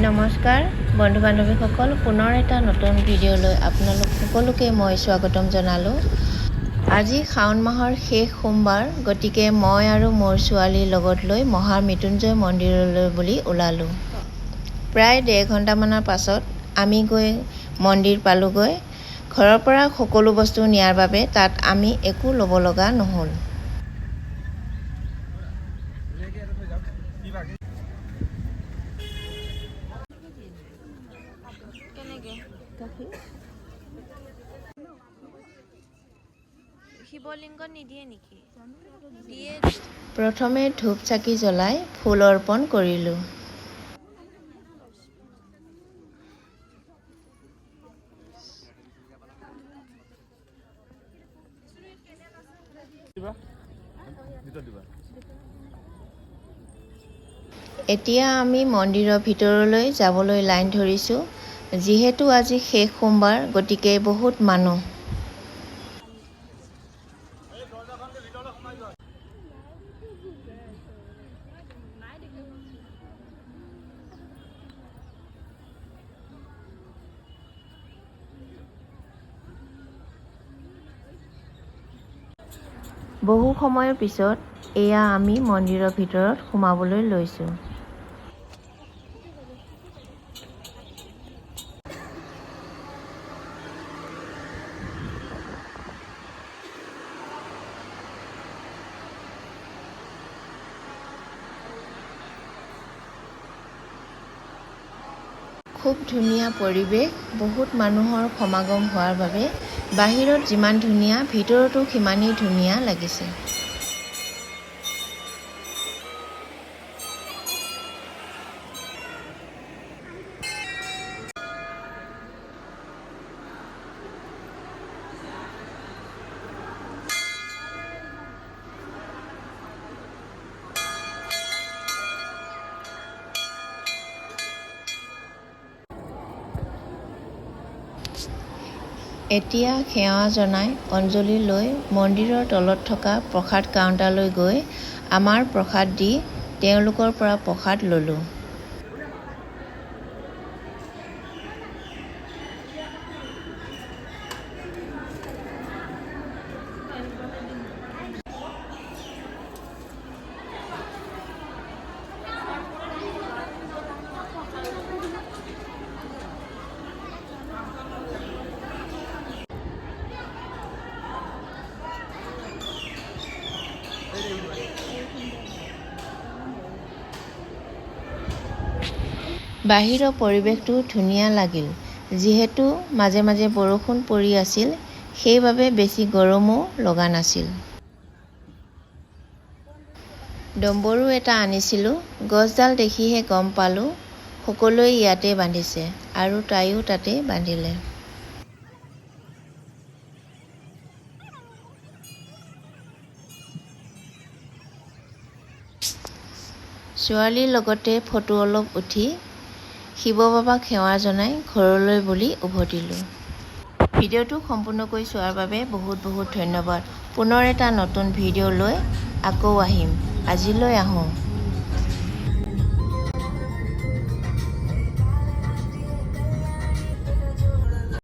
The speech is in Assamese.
নমস্কাৰ বন্ধু বান্ধৱীসকল, পুনৰ এটা নতুন ভিডিঅ'লৈ আপোনালোক সকলোকে মই স্বাগতম জনালোঁ। আজি শাওণ মাহৰ শেষ সোমবাৰ, গতিকে মই আৰু মোৰ ছোৱালীৰ লগত লৈ মহামৃত্যুঞ্জয় মন্দিৰলৈ বুলি ওলালোঁ। প্ৰায় 1.5 ঘণ্টামানৰ পাছত আমি গৈ মন্দিৰ পালোগৈ। ঘৰৰ পৰা সকলো বস্তু নিয়াৰ বাবে তাত আমি একো ল'ব লগা নহ'ল। শিৱলিংগ নিদিয়ে নেকি? দিয়ে। প্ৰথমে ধূপ চাকি জ্বলাই ফুল অৰ্পণ কৰিলোঁ। এতিয়া আমি মন্দিৰৰ ভিতৰলৈ যাবলৈ লাইন ধৰিছোঁ। যিহেতু আজি শেষ সোমবাৰ, গতিকে বহুত মানুহ। বহু সময়ৰ পিছত এয়া আমি মন্দিৰৰ ভিতৰত সোমাবলৈ লৈছোঁ। খুব ধুনীয়া পৰিৱেশ, বহুত মানুহৰ সমাগম হোৱাৰ বাবে বাহিৰত যিমান ধুনীয়া, ভিতৰতো সিমানেই ধুনীয়া লাগিছে। এতিয়া সেৱা জনাই অঞ্জলি লৈ মন্দিৰৰ তলত থকা প্ৰসাদ কাউণ্টাৰলৈ গৈ আমাৰ প্ৰসাদ দি তেওঁলোকৰ পৰা প্ৰসাদ ল'লোঁ। বাহিৰৰ পৰিৱেশটো ধুনীয়া লাগিল। যিহেতু মাজে মাজে বৰষুণ পৰি আছিল, সেইবাবে বেছি গৰমো লগা নাছিল। ডম্বৰু এটা আনিছিলোঁ। গছডাল দেখিহে গম পালোঁ সকলোৱে ইয়াতে বান্ধিছে আৰু তাইও তাতে বান্ধিলে। ছোৱালীৰ লগতে ফটো অলপ উঠি শিৱ বাবাক সেৱা জনাই ঘৰলৈ বুলি উভতিলোঁ। ভিডিঅ'টো সম্পূৰ্ণকৈ চোৱাৰ বাবে বহুত বহুত ধন্যবাদ। পুনৰ এটা নতুন ভিডিঅ' লৈ আকৌ আহিম। আজিলৈ আহোঁ।